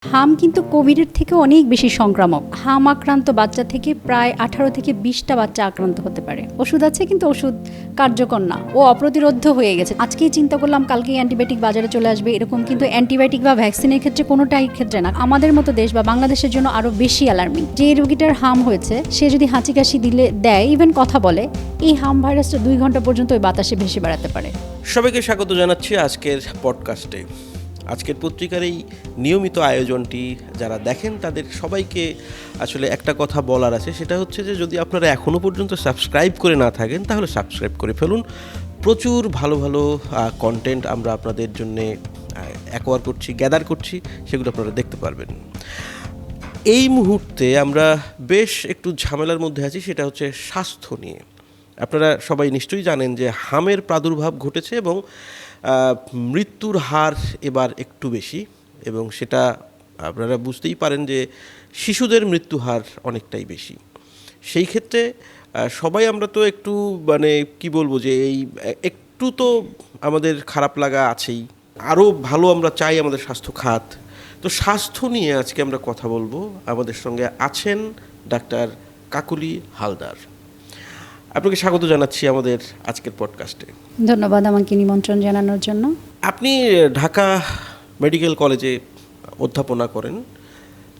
হাম কিন্তু কোভিডের থেকে অনেক বেশি সংক্রামক। হাম আক্রান্ত বাচ্চা থেকে প্রায় 18 থেকে 20টা বাচ্চা আক্রান্ত হতে পারে। ওষুধ আছে কিন্তু ওষুধ কার্যকর না, ও অপ্রতিরোধ্য হয়ে গেছে। আজকেই চিন্তা করলাম কালকেই অ্যান্টিবায়োটিক বাজারে চলে আসবে, এরকম কিন্তু অ্যান্টিবায়োটিক বা ভ্যাকসিনের ক্ষেত্রে কোনোটাই ক্ষেত্রে না। আমাদের মতো দেশ বা বাংলাদেশের জন্য আরও বেশি অ্যালার্মিং। যে রোগীটার হাম হয়েছে সে যদি হাঁচি কাশি দেয়, ইভেন কথা বলে, এই হাম ভাইরাসটা 2 ঘন্টা পর্যন্ত ওই বাতাসে ভেসে বেড়াতে পারে। সবাইকে স্বাগত জানাচ্ছি আজকের পডকাস্টে। আজকের পত্রিকার এই নিয়মিত আয়োজনটি যারা দেখেন তাদের সবাইকে আসলে একটা কথা বলার আছে, সেটা হচ্ছে যে যদি আপনারা এখনও পর্যন্ত সাবস্ক্রাইব করে না থাকেন তাহলে সাবস্ক্রাইব করে ফেলুন। প্রচুর ভালো ভালো কন্টেন্ট আমরা আপনাদের জন্যে অ্যাকোয়ার করছি, গ্যাদার করছি, সেগুলো আপনারা দেখতে পারবেন। এই মুহূর্তে আমরা বেশ একটু ঝামেলার মধ্যে আছি, সেটা হচ্ছে স্বাস্থ্য নিয়ে। আপনারা সবাই নিশ্চয়ই জানেন যে হামের প্রাদুর্ভাব ঘটেছে এবং মৃত্যুর হার এবার একটু বেশি, এবং সেটা আপনারা বুঝতেই পারেন যে শিশুদের মৃত্যু হার অনেকটাই বেশি। সেই ক্ষেত্রে সবাই আমরা তো একটু কি বলবো যে এই একটু তো আমাদের খারাপ লাগা আছেই, আরও ভালো আমরা চাই আমাদের স্বাস্থ্য খাত। তো স্বাস্থ্য নিয়ে আজকে আমরা কথা বলবো। আমাদের সঙ্গে আছেন ডাক্তার কাকলি হালদার। আপনাকে স্বাগত জানাচ্ছি আমাদের আজকের পডকাস্টে। ধন্যবাদ আমাকে নিমন্ত্রণ জানানোর জন্য। আপনি ঢাকা মেডিকেল কলেজে অধ্যাপনা করেন,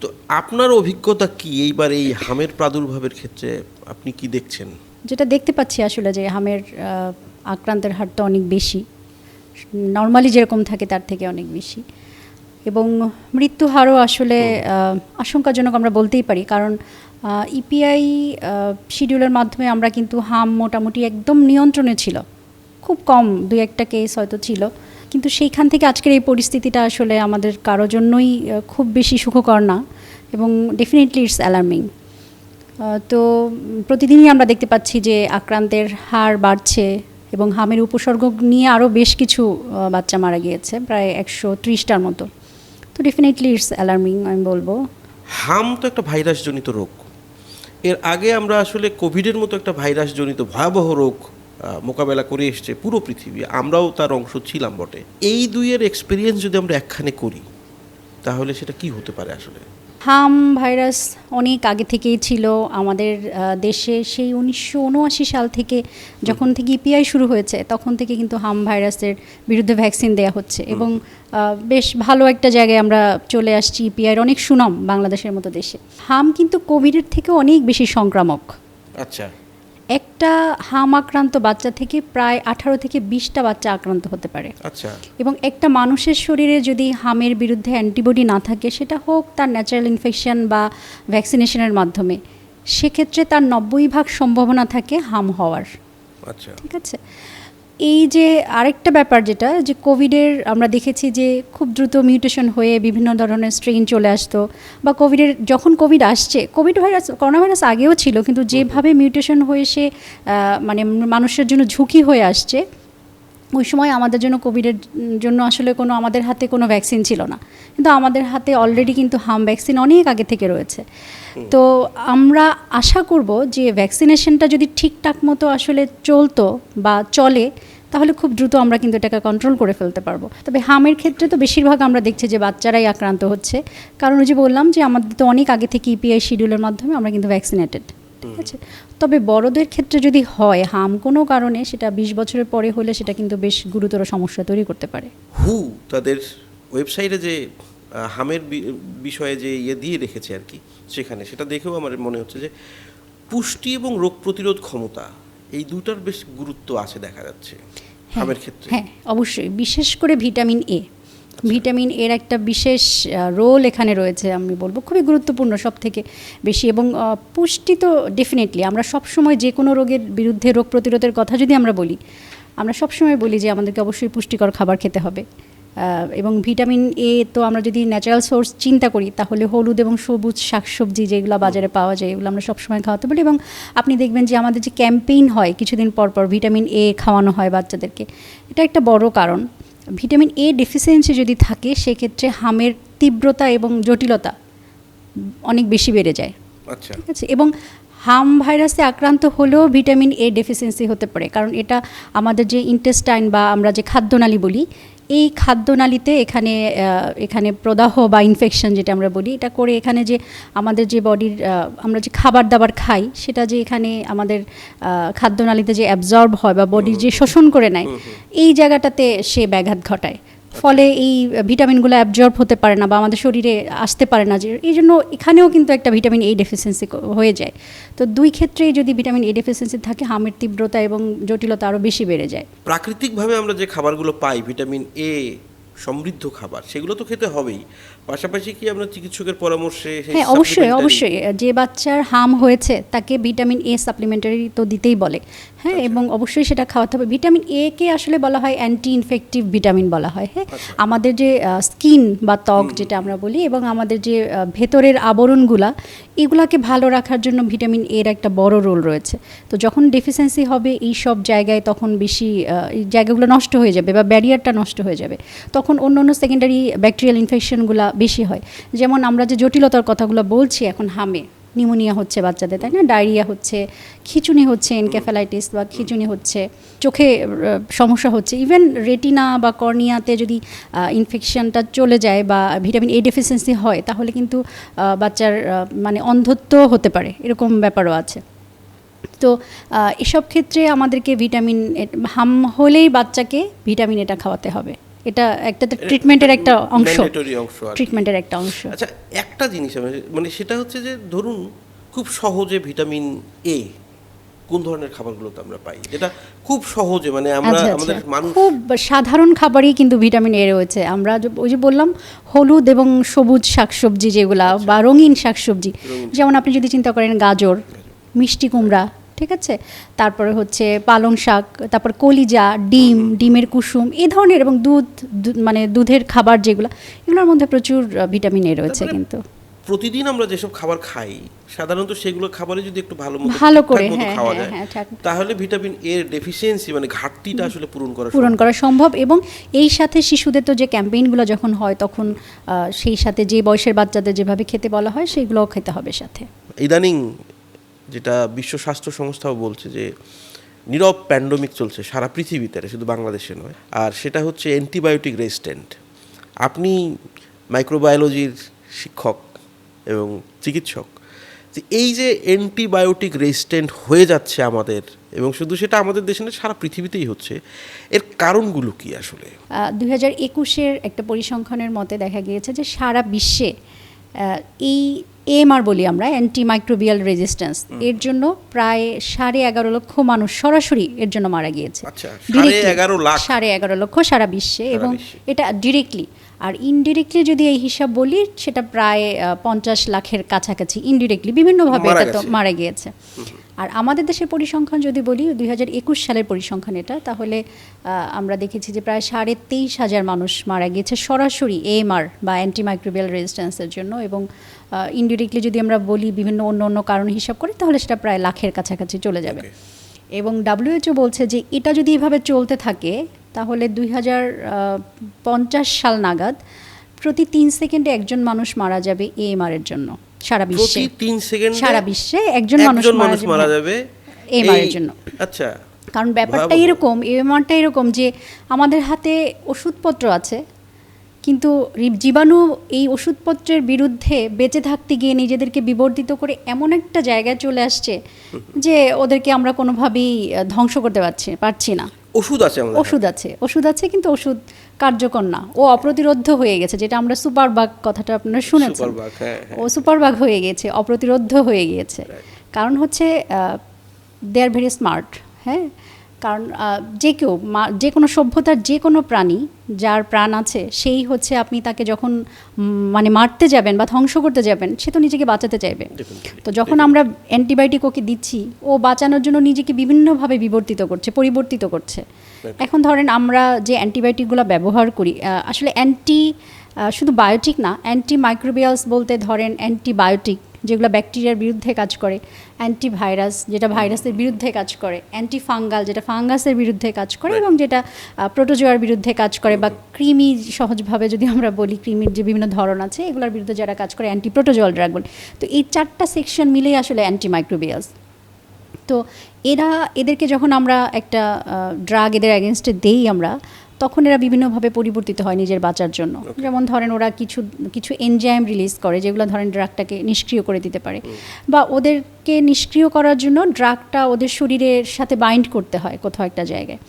তো আপনার অভিজ্ঞতা কি এইবার এই হামের প্রাদুর্ভাবের ক্ষেত্রে? আপনি কি দেখছেন? যেটা দেখতে পাচ্ছি আসলে যে হামের আক্রান্তের হার তো অনেক বেশি, নর্মালি যেরকম থাকে তার থেকে অনেক বেশি, এবং মৃত্যু হারও আসলে আশঙ্কাজনক আমরা বলতেই পারি। কারণ ইপিআই শিডিউলের মাধ্যমে আমরা কিন্তু হাম মোটামুটি একদম নিয়ন্ত্রণে ছিল, খুব কম 2-1টা কেস হয়তো ছিল, কিন্তু সেইখান থেকে আজকের এই পরিস্থিতিটা আসলে আমাদের কারোর জন্যই খুব বেশি সুখকর না, এবং ডেফিনেটলি ইটস অ্যালার্মিং। তো প্রতিদিনই আমরা দেখতে পাচ্ছি যে আক্রান্তের হার বাড়ছে, এবং হামের উপসর্গ নিয়ে আরও বেশ কিছু বাচ্চা মারা গিয়েছে, প্রায় 130টার মতো। তো ডেফিনেটলি ইটস অ্যালার্মিং আমি বলবো। হাম তো একটা ভাইরাসজনিত রোগ। এর আগে আমরা আসলে কোভিডের মতো একটা ভাইরাসজনিত ভয়াবহ রোগ মোকাবেলা করে এসছে পুরো পৃথিবী, আমরাও তার অংশ ছিলাম বটে। এই দুইয়ের এক্সপিরিয়েন্স যদি আমরা একখানে করি তাহলে সেটা কি হতে পারে আসলে? হাম ভাইরাস অনেক আগে থেকেই ছিল আমাদের দেশে। সেই 1979 সাল থেকে যখন থেকে ইপিআই শুরু হয়েছে তখন থেকে কিন্তু হাম ভাইরাসের বিরুদ্ধে ভ্যাকসিন দেওয়া হচ্ছে, এবং বেশ ভালো একটা জায়গায় আমরা চলে আসছি। ইপিআইয়ের অনেক সুনাম বাংলাদেশের মতো দেশে। হাম কিন্তু কোভিডের থেকে অনেক বেশি সংক্রামক। আচ্ছা। একটা হাম আক্রান্ত বাচ্চা থেকে প্রায় 18 থেকে 20টা বাচ্চা আক্রান্ত হতে পারে। আচ্ছা। এবং একটা মানুষের শরীরে যদি হামের বিরুদ্ধে অ্যান্টিবডি না থাকে, সেটা হোক তার ন্যাচারাল ইনফেকশন বা ভ্যাকসিনেশনের মাধ্যমে, সেক্ষেত্রে তার 90% সম্ভাবনা থাকে হাম হওয়ার। আচ্ছা। ঠিক আছে। এই যে আরেকটা ব্যাপার যেটা যে কোভিডের আমরা দেখেছি যে খুব দ্রুত মিউটেশন হয়ে বিভিন্ন ধরনের স্ট্রেইন চলে আসতো, বা যখন কোভিড আসছে, করোনা ভাইরাস আগেও ছিল, কিন্তু যেভাবে মিউটেশন হয়ে সে মানুষের জন্য ঝুঁকি হয়ে আসছে, ওই সময় আমাদের জন্য কোভিডের জন্য আসলে আমাদের হাতে কোনো ভ্যাকসিন ছিল না, কিন্তু আমাদের হাতে অলরেডি কিন্তু হাম ভ্যাকসিন অনেক আগে থেকে রয়েছে। তো আমরা আশা করব যে ভ্যাকসিনেশনটা যদি ঠিকঠাক মতো আসলে চলতো বা চলে, তাহলে খুব দ্রুত আমরা কিন্তু এটাকে কন্ট্রোল করে ফেলতে পারবো। তবে হামের ক্ষেত্রে তো বেশিরভাগ আমরা দেখছি যে বাচ্চারাই আক্রান্ত হচ্ছে, কারণ ওই যে বললাম যে আমাদের তো অনেক আগে থেকে ইপিআই শিডিউলের মাধ্যমে আমরা কিন্তু ভ্যাকসিনেটেড। ঠিক আছে। তবে বড়দের ক্ষেত্রে যদি হয় হাম কোনো কারণে, সেটা 20 বছরের পরে হলে সেটা কিন্তু বেশ গুরুতর সমস্যা তৈরি করতে পারে। তাদের ওয়েবসাইটে যে হামের বিষয়ে যে দিয়ে রেখেছে আর কি, সেটা দেখেও আমার মনে হচ্ছে যে পুষ্টি এবং রোগ প্রতিরোধ ক্ষমতা এই দুটার বেশ গুরুত্ব আছে দেখা যাচ্ছে হামের ক্ষেত্রে। হ্যাঁ, অবশ্যই। বিশেষ করে ভিটামিন এর একটা বিশেষ রোল এখানে রয়েছে, আমি বলবো খুবই গুরুত্বপূর্ণ, সব থেকে বেশি। এবং পুষ্টি তো ডেফিনেটলি আমরা সবসময় যে কোনো রোগের বিরুদ্ধে রোগ প্রতিরোধের কথা যদি আমরা বলি, আমরা সবসময় বলি যে আমাদেরকে অবশ্যই পুষ্টিকর খাবার খেতে হবে। এবং ভিটামিন এ তো আমরা যদি ন্যাচারাল সোর্স চিন্তা করি, তাহলে হলুদ এবং সবুজ শাকসবজি যেগুলো বাজারে পাওয়া যায়, এগুলো আমরা সবসময় খাওয়াতে বলি। এবং আপনি দেখবেন যে আমাদের যে ক্যাম্পেইন হয় কিছুদিন পর পর, ভিটামিন এ খাওয়ানো হয় বাচ্চাদেরকে, এটা একটা বড় কারণ। ভিটামিন এ ডেফিসিয়েন্সি যদি থাকে, সেক্ষেত্রে হামের তীব্রতা এবং জটিলতা অনেক বেশি বেড়ে যায়। আচ্ছা। ঠিক আছে। এবং হাম ভাইরাসে আক্রান্ত হলেও ভিটামিন এ ডেফিসিয়েন্সি হতে পারে, কারণ এটা আমাদের যে ইন্টেস্টাইন বা আমরা যে খাদ্যনালী বলি, এই খাদ্যনালীতে এখানে প্রদাহ বা ইনফেকশন যেটা আমরা বলি, এটা করে এখানে যে আমাদের যে বডির আমরা যে খাবার দাবার খাই সেটা যে এখানে আমাদের খাদ্যনালীতে যে অ্যাবজর্ব হয় বা বডির যে শোষণ করে নেয়, এই জায়গাটাতে সে ব্যাঘাত ঘটায়। ফলে এই ভিটামিনগুলো অ্যাবজর্ব হতে পারে না বা আমাদের শরীরে আসতে পারে না, যে এই জন্য এখানেও কিন্তু একটা ভিটামিন এ ডেফিসিয়েন্সি হয়ে যায়। তো দুই ক্ষেত্রেই যদি ভিটামিন এ ডেফিসিয়েন্সি থাকে, হামের তীব্রতা এবং জটিলতা আরও বেশি বেড়ে যায়। প্রাকৃতিকভাবে আমরা যে খাবারগুলো পাই ভিটামিন এ সমৃদ্ধ খাবার, সেগুলো তো খেতে হবেই, পাশাপাশি কি আমরা চিকিৎসকের পরামর্শে হ্যাঁ, অবশ্যই যে বাচ্চার হাম হয়েছে তাকে ভিটামিন এ সাপ্লিমেন্টারি তো দিতেই বলে, হ্যাঁ, এবং অবশ্যই সেটা খাওয়াতে হবে। ভিটামিন এ কে আসলে বলা হয় অ্যান্টি ইনফেক্টিভ ভিটামিন বলা হয়, হ্যাঁ। আমাদের যে স্কিন বা ত্বক যেটা আমরা বলি এবং আমাদের যে ভেতরের আবরণগুলা, এগুলাকে ভালো রাখার জন্য ভিটামিন এর একটা বড় রোল রয়েছে। তো যখন ডেফিসিয়েন্সি হবে এই সব জায়গায়, তখন বেশি এই জায়গাগুলো নষ্ট হয়ে যাবে বা ব্যারিয়ারটা নষ্ট হয়ে যাবে, তখন অন্য অন্য সেকেন্ডারি ব্যাকটেরিয়াল ইনফেকশনগুলো বেশি হয়। যেমন আমরা যে জটিলতার কথাগুলো বলছি এখন, হামে নিউমোনিয়া হচ্ছে বাচ্চাদের, তাই না, ডায়রিয়া হচ্ছে, খিঁচুনি হচ্ছে, এনকেফ্যালাইটিস বা খিঁচুনি হচ্ছে, চোখে সমস্যা হচ্ছে, ইভেন রেটিনা বা কর্নিয়াতে যদি ইনফেকশনটা চলে যায় বা ভিটামিন এ ডেফিসিয়েন্সি হয়, তাহলে কিন্তু বাচ্চার মানে অন্ধত্ব হতে পারে, এরকম ব্যাপারও আছে। তো এসব ক্ষেত্রে আমাদেরকে হাম হলেই বাচ্চাকে ভিটামিন এটা খাওয়াতে হবে। এটা একটা ট্রিটমেন্টের একটা অংশ। ট্রিটমেন্টের একটা অংশ। আচ্ছা, একটা জিনিস মানে সেটা হচ্ছে যে ধরুন খুব সহজে ভিটামিন এ কোন ধরনের খাবারগুলোতে আমরা পাই, যেটা খুব সহজে মানে আমরা আমাদের মানুষ খুব সাধারণ খাবারই কিন্তু ভিটামিন এ রয়েছে। আমরা ওই যে বললাম হলুদ এবং সবুজ শাকসবজি যেগুলা বা রঙিন শাকসবজি, যেমন আপনি যদি চিন্তা করেন গাজর, মিষ্টি কুমড়া, ঠিক আছে, তারপরে হচ্ছে পালং শাক, তারপর কলিজা, ডিমের কুসুম, এই ধরনের, এবং মানে দুধের খাবার যেগুলো, এগুলোর মধ্যে প্রচুর ভিটামিন এ রয়েছে। কিন্তু প্রতিদিন আমরা যেসব খাবার খাই সাধারণত সেগুলো খাবারে যদি একটু ভালো করে খাওয়া যায়, তাহলে ভিটামিন এর ডেফিসিয়েন্সি মানে ঘাটতিটা আসলে পূরণ করা সম্ভব। এবং এই সাথে শিশুদের তো যে ক্যাম্পেইনগুলো যখন হয়, তখন সেই সাথে যে বয়সের বাচ্চাদের যেভাবে খেতে বলা হয় সেগুলোও খেতে হবে সাথে। ইদানিং যেটা বিশ্ব স্বাস্থ্য সংস্থাও বলছে যে নীরব প্যান্ডেমিক চলছে সারা পৃথিবীতে, শুধু বাংলাদেশে নয়, আর সেটা হচ্ছে অ্যান্টিবায়োটিক রেজিস্ট্যান্ট। আপনি মাইক্রোবায়োলজির শিক্ষক এবং চিকিৎসক, এই যে অ্যান্টিবায়োটিক রেজিস্ট্যান্ট হয়ে যাচ্ছে আমাদের, এবং শুধু সেটা আমাদের দেশে না, সারা পৃথিবীতেই হচ্ছে, এর কারণগুলো কি আসলে? 2021-এর একটা পরিসংখ্যানের মতে দেখা গিয়েছে যে সারা বিশ্বে এই এএমআর বলি আমরা, অ্যান্টিমাইক্রোবিয়াল রেজিস্ট্যান্স, এর জন্য প্রায় 11.5 লক্ষ মানুষ সরাসরি এর জন্য মারা গিয়েছে। 11.5 লক্ষ সারা বিশ্বে, এবং এটা ডিরেক্টলি। আর ইনডিরেক্টলি যদি এই হিসাব বলি, সেটা প্রায় 50 লাখের কাছাকাছি ইনডিরেক্টলি বিভিন্নভাবে এটা তো মারা গিয়েছে। আর আমাদের দেশের পরিসংখ্যান যদি বলি, 2021 সালের পরিসংখ্যান এটা, তাহলে আমরা দেখেছি যে প্রায় 23,500 মানুষ মারা গিয়েছে সরাসরি এএমআর বা অ্যান্টিমাইক্রোবিয়াল রেজিস্ট্যান্সের জন্য, এবং ইনডিরেক্টলি যদি আমরা বলি বিভিন্ন অন্য কারণ হিসাব করি, তাহলে সেটা প্রায় লাখের কাছাকাছি চলে যাবে। এবং WHO বলছে যে এটা যদি এভাবে চলতে থাকে, তাহলে 2050 সাল নাগাদ প্রতি 3 সেকেন্ডে একজন মানুষ মারা যাবে এএমআর এর জন্য সারা বিশ্বে। সারা বিশ্বে একজন মানুষ মারা যাবে এএমআর এর জন্য। আচ্ছা, কারণ ব্যাপারটা এরকম, এএমআরটা এরকম যে আমাদের হাতে ওষুধপত্র আছে, কিন্তু জীবাণু এই ওষুধপত্রের বিরুদ্ধে বেঁচে থাকতে গিয়ে নিজেদেরকে বিবর্তিত করে এমন একটা জায়গায় চলে আসছে যে ওদেরকে আমরা কোনোভাবেই ধ্বংস করতে পারছি না। ওষুধ আছে কিন্তু ওষুধ কার্যকর না, ও অপ্রতিরোধ্য হয়ে গেছে, যেটা আমরা সুপারবাগ কথাটা আপনারা শুনেছেন, ও সুপারবাগ হয়ে গেছে, অপ্রতিরোধ্য হয়ে গিয়েছে। কারণ হচ্ছে দে আর ভেরি স্মার্ট, হ্যাঁ। কারণ যে কোনো সভ্যতার যে কোনো প্রাণী যার প্রাণ আছে, সেই হচ্ছে আপনি তাকে যখন মানে মারতে যাবেন বা ধ্বংস করতে যাবেন, সে তো নিজেকে বাঁচাতে চাইবে। তো যখন আমরা অ্যান্টিবায়োটিক ওকে দিচ্ছি, ও বাঁচানোর জন্য নিজেকে বিভিন্নভাবে পরিবর্তিত করছে। এখন ধরেন আমরা যে অ্যান্টিবায়োটিকগুলো ব্যবহার করি, আসলে শুধু বায়োটিক না, অ্যান্টিমাইক্রোবিয়ালস বলতে ধরেন অ্যান্টিবায়োটিক যেগুলো ব্যাকটেরিয়ার বিরুদ্ধে কাজ করে, অ্যান্টিভাইরাস যেটা ভাইরাসের বিরুদ্ধে কাজ করে, অ্যান্টিফাঙ্গাল যেটা ফাঙ্গাসের বিরুদ্ধে কাজ করে, এবং যেটা প্রোটোজোয়ার বিরুদ্ধে কাজ করে, বা কৃমি, সহজভাবে যদি আমরা বলি কৃমির যে বিভিন্ন ধরন আছে, এগুলোর বিরুদ্ধে যারা কাজ করে অ্যান্টিপ্রোটোজোয়াল ড্রাগ বলি। তো এই 4টা সেকশন মিলেই আসলে অ্যান্টিমাইক্রোবিয়ালস। তো এদেরকে যখন আমরা একটা ড্রাগ এদের অ্যাগেনস্টে দেই আমরা, তখন এরা বিভিন্নভাবে পরিবর্তিত হয় নিজের বাঁচার জন্য। যেমন ধরেন ওরা কিছু কিছু এনজাইম রিলিজ করে যেগুলো ধরেন ড্রাগটাকে নিষ্ক্রিয় করে দিতে পারে, বা ওদেরকে নিষ্ক্রিয় করার জন্য ড্রাগটা ওদের শরীরের সাথে বাইন্ড করতে হয় কোথাও একটা জায়গায়।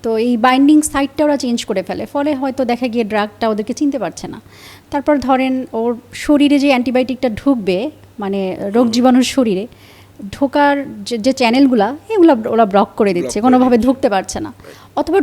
তো এই বাইন্ডিং সাইটটা ওরা চেঞ্জ করে ফেলে, ফলে হয়তো দেখা গিয়ে ড্রাগটা ওদেরকে চিনতে পারছে না। তারপর ধরেন ওর শরীরে যে অ্যান্টিবায়োটিকটা ঢুকবে, মানে রোগ জীবাণুর শরীরে ঢোকার যে চ্যানেলগুলো এগুলো ওরা ব্লক করে দিচ্ছে, কোনোভাবে ঢুকতে পারছে না, অথবা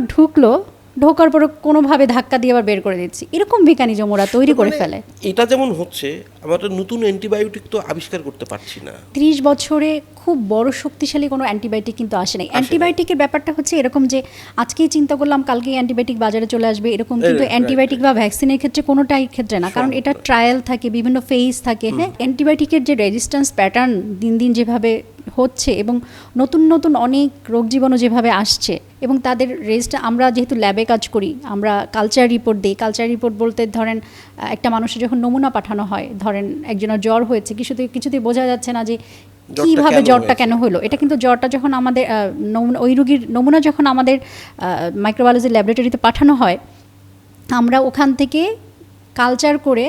ঢোকার পরে কোনোভাবে ধাক্কা দিয়ে আবার বের করে দিচ্ছি, এরকম মেকানিজম ওরা তৈরি করে ফেলে। এটা যেমন হচ্ছে, আমরা নতুন অ্যান্টিবায়োটিক তো আবিষ্কার করতে পারছি না। 30 বছরে খুব বড় শক্তিশালী কোনো অ্যান্টিবায়োটিক কিন্তু আসে নাই। অ্যান্টিবায়োটিকের ব্যাপারটা হচ্ছে এরকম যে আজকেই চিন্তা করলাম কালকেই অ্যান্টিবায়োটিক বাজারে চলে আসবে, এরকম কিন্তু অ্যান্টিবায়োটিক বা ভ্যাকসিনের ক্ষেত্রে কোনোটাই ক্ষেত্রে না, কারণ এটা ট্রায়াল থাকে, বিভিন্ন ফেজ থাকে। হ্যাঁ, অ্যান্টিবায়োটিকের যে রেজিস্ট্যান্স প্যাটার্ন দিন দিন যেভাবে হচ্ছে এবং নতুন নতুন অনেক রোগ জীবাণু যেভাবে আসছে, এবং তাদের আমরা যেহেতু ল্যাবে কাজ করি, আমরা কালচার রিপোর্ট দিই। কালচার রিপোর্ট বলতে ধরেন একটা মানুষের যখন নমুনা পাঠানো হয়, ধরেন একজনের জ্বর হয়েছে, কিছুতেই বোঝা যাচ্ছে না যে কীভাবে জ্বরটা কেন হলো। এটা কিন্তু জ্বরটা যখন আমাদের ওই রোগীর নমুনা যখন আমাদের মাইক্রোবায়োলজি ল্যাবরেটরিতে পাঠানো হয়, আমরা ওখান থেকে কালচার করে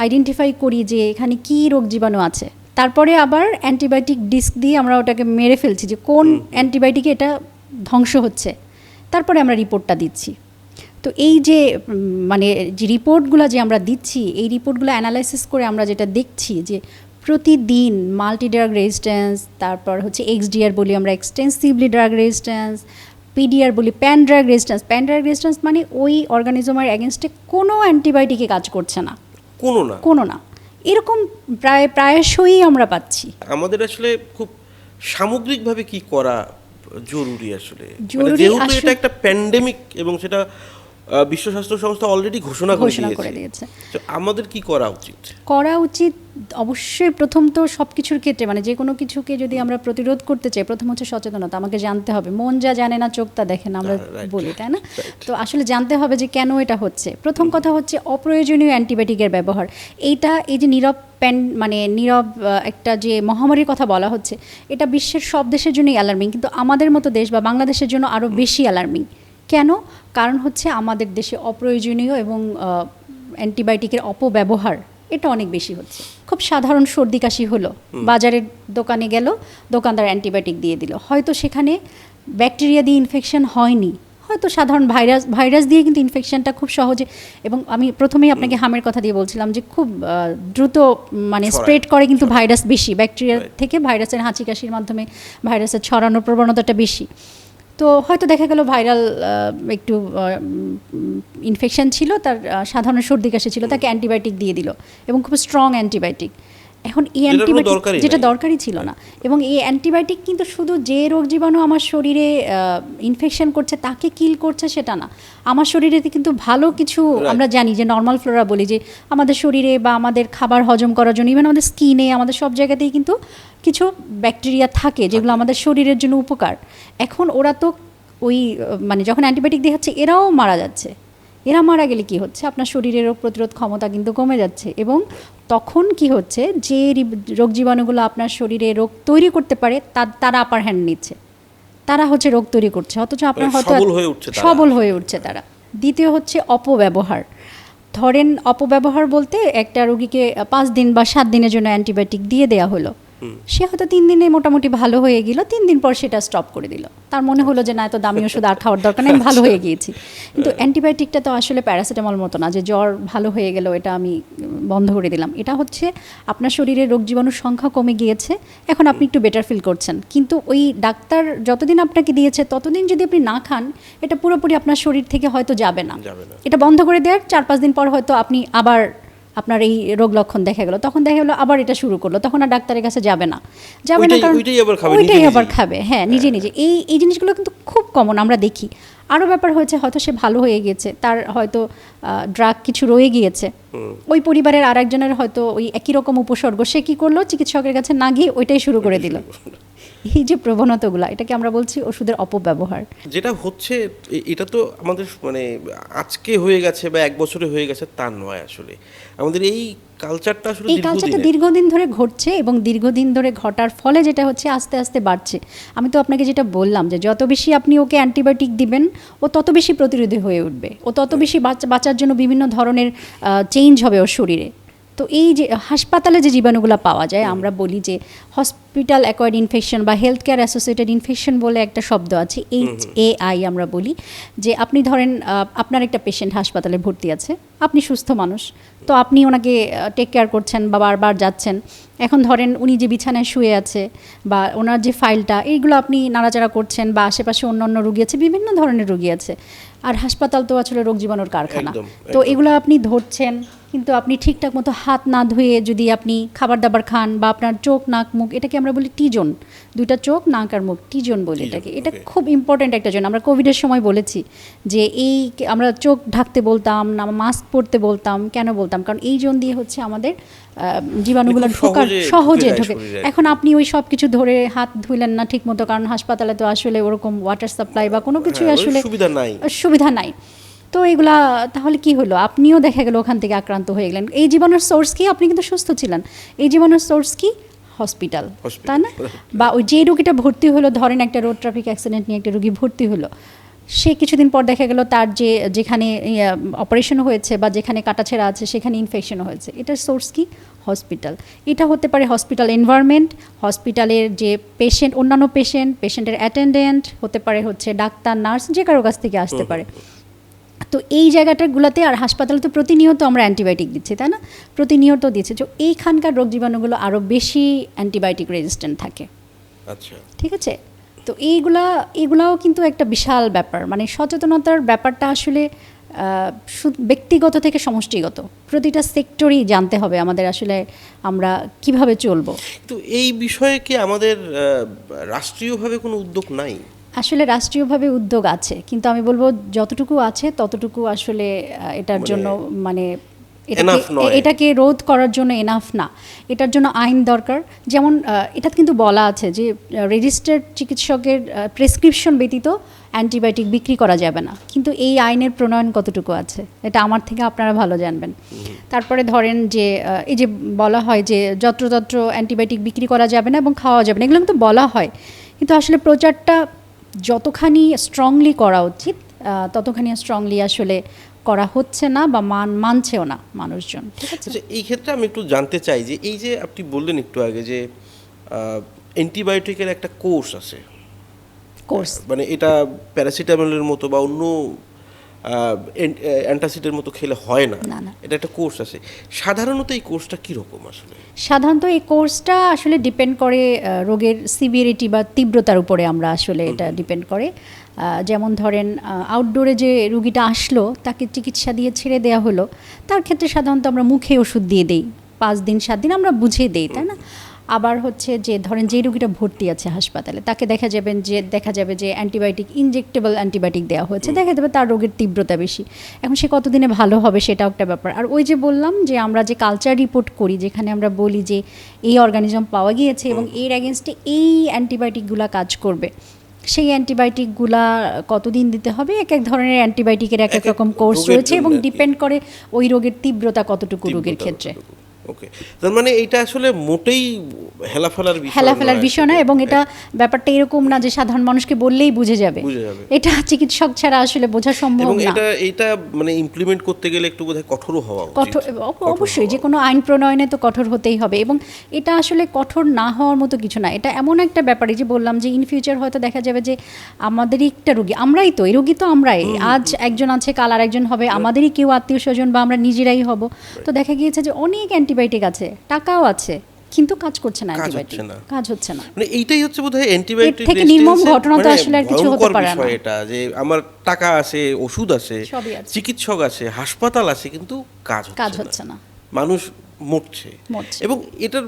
আইডেন্টিফাই করি যে এখানে কী রোগ জীবাণু আছে। তারপরে আবার অ্যান্টিবায়োটিক ডিস্ক দিয়ে আমরা ওটাকে মেরে ফেলছি যে কোন অ্যান্টিবায়োটিকে এটা ধ্বংস হচ্ছে, তারপরে আমরা রিপোর্টটা দিচ্ছি। তো এই যে মানে যে রিপোর্টগুলো যে আমরা দিচ্ছি, এই রিপোর্টগুলো অ্যানালাইসিস করে আমরা যেটা দেখছি যে প্রতিদিন মাল্টি ড্রাগ রেজিস্ট্যান্স, তারপর হচ্ছে এক্সডিআর বলি আমরা, এক্সটেন্সিভলি ড্রাগ রেজিস্ট্যান্স, পিডিআর বলি, প্যান ড্রাগ রেজিস্ট্যান্স মানে ওই অর্গানিজমের এগেনস্টে কোনো অ্যান্টিবায়োটিকে কাজ করছে না, কোনো না, এরকম প্রায়শই আমরা পাচ্ছি। আমাদের আসলে খুব সামগ্রিকভাবে কি করা জরুরি আসলে, যেহেতু এটা একটা প্যান্ডেমিক এবং সেটা বিশ্ব স্বাস্থ্য সংস্থা অলরেডি ঘোষণা করে দিয়েছে, তো আমাদের কি করা উচিত? অবশ্যই প্রথম তো সব কিছুর ক্ষেত্রে মানে যে কোনো কিছুকে যদি আমরা প্রতিরোধ করতে চাই, প্রথম হচ্ছে সচেতনতা। আমাকে জানতে হবে, মন যা জানে না চোখ তা দেখে না, আমরা বলি, তাই না? তো আসলে জানতে হবে যে কেন এটা হচ্ছে। প্রথম কথা হচ্ছে অপ্রয়োজনীয় অ্যান্টিবায়োটিকের ব্যবহার। এই যে নীরব একটা যে মহামারীর কথা বলা হচ্ছে, এটা বিশ্বের সব দেশের জন্যই অ্যালার্মিং, কিন্তু আমাদের মতো দেশ বা বাংলাদেশের জন্য আরও বেশি অ্যালার্মিং। কেন? কারণ হচ্ছে আমাদের দেশে অপ্রয়োজনীয় এবং অ্যান্টিবায়োটিকের অপব্যবহার এটা অনেক বেশি হচ্ছে। খুব সাধারণ সর্দি কাশি হলো, বাজারের দোকানে গেল, দোকানদার অ্যান্টিবায়োটিক দিয়ে দিল, হয়তো সেখানে ব্যাকটেরিয়া দিয়ে ইনফেকশন হয়নি, হয়তো সাধারণ ভাইরাস দিয়ে কিন্তু ইনফেকশনটা খুব সহজে, এবং আমি প্রথমেই আপনাকে হামের কথা দিয়ে বলছিলাম যে খুব দ্রুত মানে স্প্রেড করে কিন্তু ভাইরাস বেশি, ব্যাকটেরিয়া থেকে ভাইরাসের হাঁচি কাশির মাধ্যমে ভাইরাসের ছড়ানোর প্রবণতাটা বেশি। তো হয়তো দেখা গেল ভাইরাল একটু ইনফেকশন ছিল, তার সাধারণ সর্দি কাশি ছিল, তাকে অ্যান্টিবায়োটিক দিয়ে দিল, এবং খুব স্ট্রং অ্যান্টিবায়োটিক। এখন এই অ্যান্টিবায়োটিক যেটা দরকারই ছিল না, এবং এই অ্যান্টিবায়োটিক কিন্তু শুধু যে রোগ জীবাণু আমার শরীরে ইনফেকশন করছে তাকে কিল করছে সেটা না, আমার শরীরে কিন্তু ভালো কিছু আমরা জানি যে নর্মাল ফ্লোরা বলি যে আমাদের শরীরে বা আমাদের খাবার হজম করার জন্য, ইভেন আমাদের স্কিনে, আমাদের সব জায়গাতেই কিন্তু কিছু ব্যাকটেরিয়া থাকে যেগুলো আমাদের শরীরের জন্য উপকার। এখন ওরা তো ওই মানে যখন অ্যান্টিবায়োটিক দিয়ে হচ্ছে এরাও মারা যাচ্ছে। এরা মারা গেলে কি হচ্ছে, আপনার শরীরের রোগ প্রতিরোধ ক্ষমতা কিন্তু কমে যাচ্ছে, এবং তখন কি হচ্ছে যে রোগ জীবাণুগুলো আপনার শরীরে রোগ তৈরি করতে পারে তারা আপার হ্যান্ড নিচ্ছে, তারা হচ্ছে রোগ তৈরি করছে, অথচ আপনার হয়তো সবল হয়ে উঠছে তারা। দ্বিতীয় হচ্ছে অপব্যবহার। ধরেন অপব্যবহার বলতে একটা রোগীকে 5 দিন বা 7 দিনের জন্য অ্যান্টিবায়োটিক দিয়ে দেওয়া হলো, সে হয়তো 3 দিনে মোটামুটি ভালো হয়ে গেল, 3 দিন পর সেটা স্টপ করে দিল, তার মনে হলো যে না এত দামি ওষুধ আর খাওয়ার দরকার নেই, আমি ভালো হয়ে গিয়েছি। কিন্তু অ্যান্টিবায়োটিকটা তো আসলে প্যারাসিটামল মতো না যে জ্বর ভালো হয়ে গেল এটা আমি বন্ধ করে দিলাম। এটা হচ্ছে আপনার শরীরে রোগ জীবাণুর সংখ্যা কমে গিয়েছে, এখন আপনি একটু বেটার ফিল করছেন, কিন্তু ওই ডাক্তার যতদিন আপনাকে দিয়েছে ততদিন যদি আপনি না খান, এটা পুরোপুরি আপনার শরীর থেকে হয়তো যাবে না। এটা বন্ধ করে দেওয়ার 4-5 দিন পর হয়তো আপনি আবার আপনার এই রোগ লক্ষণ দেখা গেল, তখন দেখা গেলো আবার এটা শুরু করলো, তখন আর ডাক্তারের কাছে যাবে না, কারণ ওইটাই আবার খাবে। হ্যাঁ, নিজে এই জিনিসগুলো কিন্তু খুব কমন আমরা দেখি। আরও ব্যাপার হয়েছে, হয়তো সে ভালো হয়ে গিয়েছে, তার হয়তো ড্রাগ কিছু রয়ে গিয়েছে, ওই পরিবারের আর একজনের হয়তো ওই একই রকম উপসর্গ, সে কী করলো, চিকিৎসকের কাছে না গিয়ে ওইটাই শুরু করে দিল। এই যে প্রবণতাগুলো, এটাকে আমরা বলছি ওষুধের অপব্যবহার। যেটা হচ্ছে এটা তো আমাদের মানে আজকে হয়ে গেছে বা 1 বছরে হয়ে গেছে তা নয়, আসলে আমাদের এই কালচারটা আসলে এই কালচারটা দীর্ঘদিনের। দীর্ঘদিন ধরে ঘটছে এবং দীর্ঘদিন ধরে ঘটার ফলে যেটা হচ্ছে আস্তে আস্তে বাড়ছে। আমি তো আপনাকে যেটা বললাম যে যত বেশি আপনি ওকে অ্যান্টিবায়োটিক দিবেন ও তত বেশি প্রতিরোধী হয়ে উঠবে, ও তত বেশি বাঁচার জন্য বিভিন্ন ধরনের চেঞ্জ হবে ওর শরীরে। তো এই যে হাসপাতালে যে জীবাণুগুলো পাওয়া যায়, আমরা বলি যে হসপিটাল অ্যাকোয়ার্ড ইনফেকশন বা হেলথ কেয়ার অ্যাসোসিয়েটেড ইনফেকশন বলে একটা শব্দ আছে, HAI আমরা বলি। যে আপনি ধরেন আপনার একটা পেশেন্ট হাসপাতালে ভর্তি আছে, আপনি সুস্থ মানুষ, তো আপনি ওনাকে টেক কেয়ার করছেন বা বারবার যাচ্ছেন। এখন ধরেন উনি যে বিছানায় শুয়ে আছে বা ওনার যে ফাইলটা, এইগুলো আপনি নাড়াচাড়া করছেন, বা আশেপাশে অন্য রুগী আছে, বিভিন্ন ধরনের রুগী আছে। আর হাসপাতাল তো আসলে রোগ জীবাণুর কারখানা। একদম, তো একদম। এগুলো আপনি ধরছেন, কিন্তু আপনি ঠিকঠাক মতো হাত না ধুয়ে যদি আপনি খাবার দাবার খান, বা আপনার চোখ নাক মুখ, এটাকে আমরা বলি টিজন, দুইটা চোখ নাক আর মুখ, টিজন বলি এটাকে। এটা okay. খুব ইম্পর্ট্যান্ট একটা জন্য। আমরা কোভিডের সময় বলেছি যে এই আমরা চোখ ঢাকতে বলতাম না, মাস্ক পরতে বলতাম। কেন বলতাম? কারণ এই জন দিয়ে হচ্ছে আমাদের জীবাণুগুলো খুব ঢোকার সহজে সহজে ঢুকে যায় ঢোকে। শরীরে। এখন আপনি ওই সব কিছু ধরে হাত ধুইলেন না ঠিক মতো, কারণ হাসপাতালে তো আসলে ওরকম ওয়াটার সাপ্লাই বা কোনো কিছুই হ্যাঁ, ওই আসলে সুবিধা নাই। তো এগুলা তাহলে কি হলো? আপনিও দেখা গেল ওখান থেকে আক্রান্ত হয়ে গেলেন। এই জীবাণুর সোর্স কি? আপনি কিন্তু সুস্থ ছিলেন। এই জীবাণুর সোর্স কি? হসপিটাল, তাই না? বা ওই যে রুগীটা ভর্তি হলো, ধরেন একটা রোড ট্রাফিক অ্যাক্সিডেন্ট নিয়ে একটা রুগী ভর্তি হলো, সে কিছুদিন পর দেখা গেল তার যেখানে অপারেশন হয়েছে বা যেখানে কাটাছেঁড়া আছে সেখানে ইনফেকশনও হয়েছে। এটার সোর্স কি? হসপিটাল। এটা হতে পারে হসপিটাল এনভায়রনমেন্ট, হসপিটালের যে পেশেন্ট, অন্যান্য পেশেন্টের অ্যাটেন্ডেন্ট, হতে পারে হচ্ছে ডাক্তার নার্স, যে কারো কাছ থেকে আসতে পারে। তো এই জায়গাটাগুলোতে, আর হাসপাতালে তো প্রতিনিয়ত আমরা অ্যান্টিবায়োটিক দিচ্ছি, তাই না? প্রতিনিয়ত দিচ্ছে, তো এইখানকার রোগ জীবাণুগুলো আরও বেশি অ্যান্টিবায়োটিক রেজিস্ট্যান্ট থাকে। আচ্ছা, ঠিক আছে? তো এইগুলাও কিন্তু একটা বিশাল ব্যাপার। মানে সচেতনতার ব্যাপারটা আসলে ব্যক্তিগত থেকে সমষ্টিগত, প্রতিটা সেক্টরই জানতে হবে আমাদের আসলে আমরা কিভাবে চলবো। তো এই বিষয়ে কি আমাদের রাষ্ট্রীয়ভাবে কোনো উদ্যোগ নাই? আসলে রাষ্ট্রীয়ভাবে উদ্যোগ আছে, কিন্তু আমি বলবো যতটুকু আছে ততটুকু আসলে এটার জন্য মানে enough নয়। এটাকে রোধ করার জন্য এনাফ না। এটার জন্য আইন দরকার। যেমন এটা কিন্তু বলা আছে যে রেজিস্টার্ড চিকিৎসকের প্রেসক্রিপশন ব্যতীত অ্যান্টিবায়োটিক বিক্রি করা যাবে না, কিন্তু এই আইনের প্রণয়ন কতটুকু আছে এটা আমার থেকে আপনারা ভালো জানবেন। তারপরে ধরেন যে এই যে বলা হয় যে যত্রতত্র অ্যান্টিবায়োটিক বিক্রি করা যাবে না এবং খাওয়া যাবে না, এগুলো কিন্তু বলা হয়, কিন্তু আসলে প্রচারটা যতখানি স্ট্রংলি করা উচিত ততখানি স্ট্রংলি আসলে করা হচ্ছে না বা মানছেও না মানুষজন। ঠিক আছে? আচ্ছা, এই ক্ষেত্রে আমি একটু জানতে চাই যে এই যে আপনি বললেন একটু আগে যে অ্যান্টিবায়োটিকের একটা কোর্স আছে, কোর্স মানে এটা প্যারাসিটামলের মতো বা অন্য অ্যান্টাসিডের মতো খেলে হয় না, না, না। এটা একটা কোর্স আছে। সাধারণত এই কোর্সটা কীরকম আসলে? সাধারণত এই কোর্সটা আসলে ডিপেন্ড করে রোগের সিভিয়ারিটি বা তীব্রতার উপরে আমরা আসলে এটা ডিপেন্ড করে। যেমন ধরেন আউটডোরে যে রুগীটা আসলো তাকে চিকিৎসা দিয়ে ছেড়ে দেওয়া হলো, তার ক্ষেত্রে সাধারণত আমরা মুখে ওষুধ দিয়ে দিই, 5 দিন 7 দিন আমরা বুঝিয়ে দিই, তাই না? আবার হচ্ছে যে ধরেন যে রুগীটা ভর্তি আছে হাসপাতালে তাকে দেখা যাবে যে অ্যান্টিবায়োটিক, ইনজেক্টেবল অ্যান্টিবায়োটিক দেওয়া হয়েছে, দেখা যাবে তার রোগের তীব্রতা বেশি। এখন সে কতদিনে ভালো হবে সেটাও একটা ব্যাপার। আর ওই যে বললাম যে আমরা যে কালচার রিপোর্ট করি, যেখানে আমরা বলি যে এই অর্গানিজম পাওয়া গিয়েছে এবং এর অ্যাগেনস্টে এই অ্যান্টিবায়োটিকগুলো কাজ করবে, সেই অ্যান্টিবায়োটিকগুলা কতদিন দিতে হবে, এক এক ধরনের অ্যান্টিবায়োটিকের এক এক রকম কোর্স রোগের রয়েছে এবং জন্য আর কি। ডিপেন্ড করে ওই রোগের তীব্রতা কতটুকু রোগের ক্ষেত্রে। ওকে, তার মানে এটা আসলে মোটেই হেলাফেলার বিষয় না, এবং এটা ব্যাপারটা এরকম না যে সাধারণ মানুষকে বললেই বুঝে যাবে। এটা চিকিৎসক ছাড়া আসলে বোঝা সম্ভব এবং না। এটা মানে ইমপ্লিমেন্ট করতে গেলে একটু বোধহয় কঠোরও হওয়া উচিত। কঠোর, অবশ্যই যে কোনো আইন প্রণয়নে তো কঠোর হতেই হবে, এবং এটা আসলে কঠোর না হওয়ার মতো কিছু না। এটা এমন একটা ব্যাপারই যে বললাম যে ইন ফিউচার হয়তো দেখা যাবে যে আমাদেরই একটা রোগী, আমরাই তো এই রোগী, তো আমরাই আজ একজন আছে কাল আর একজন হবে, আমাদেরই কেউ আত্মীয় স্বজন বা আমরা নিজেরাই হব। তো দেখা গিয়েছে যে অনেক অ্যান্টিবায়োটিক আছে, টাকাও আছে, কিন্তু কাজ করছে না, অ্যান্টিবায়োটিক কাজ হচ্ছে না। মানে এইটাই হচ্ছে বোধহয় অ্যান্টিবায়োটিক থেকে নির্মম ঘটনা তো আসলে আর কিছু হতে পারে না। এটা যে আমার টাকা আছে, ওষুধ আছে, চিকিৎসক আছে, হাসপাতাল আছে, কিন্তু কাজ হচ্ছে না, মানুষ মরছে। এবং এটার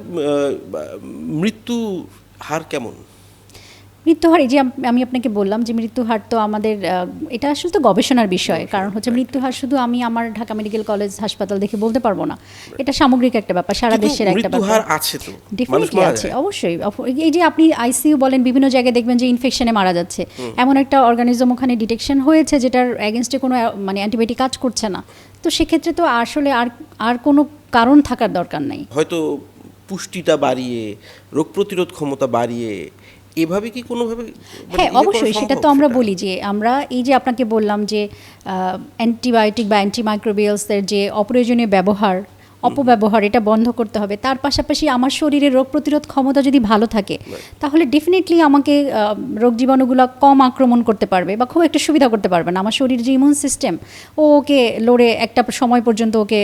মৃত্যু হার কেমন? মৃত্যুহার, এই যে আমি আপনাকে বললাম যে মৃত্যুহার তো আমাদের এটা আসলে তো গবেষণার বিষয়, কারণ হচ্ছে মৃত্যুহার শুধু আমি আমার ঢাকা মেডিকেল কলেজ হাসপাতাল দেখে বলতে পারবো না, এটা সামগ্রিক একটা ব্যাপার, সারা দেশের একটা ব্যাপার। আছে তো, ডেফিনেটলি আছে, অবশ্যই। এই যে আপনি আইসিইউ বলেন, বিভিন্ন জায়গায় দেখবেন যে ইনফেকশনে মারা যাচ্ছে, এমন একটা অর্গানিজম ওখানে ডিটেকশন হয়েছে যেটার এগেনস্টে কোনো মানে অ্যান্টিবায়োটিক কাজ করছে না, তো সেক্ষেত্রে তো আসলে আর কোনো কারণ থাকার দরকার নাই। হয়তো পুষ্টিটা বাড়িয়ে, রোগ প্রতিরোধ ক্ষমতা বাড়িয়ে, এভাবে কি কোনোভাবে হ্যাঁ অবশ্যই, সেটা তো আমরা বলি যে আমরা এই যে আপনাকে বললাম যে অ্যান্টিবায়োটিক বা অ্যান্টিমাইক্রোবিয়ালসের যে অপ্রয়োজনীয় অপব্যবহার এটা বন্ধ করতে হবে। তার পাশাপাশি আমার শরীরের রোগ প্রতিরোধ ক্ষমতা যদি ভালো থাকে তাহলে ডেফিনেটলি আমাকে রোগ জীবাণুগুলো কম আক্রমণ করতে পারবে বা খুব একটা সুবিধা করতে পারবে না। আমার শরীরের যে ইমিউন সিস্টেম ওকে লড়ে একটা সময় পর্যন্ত ওকে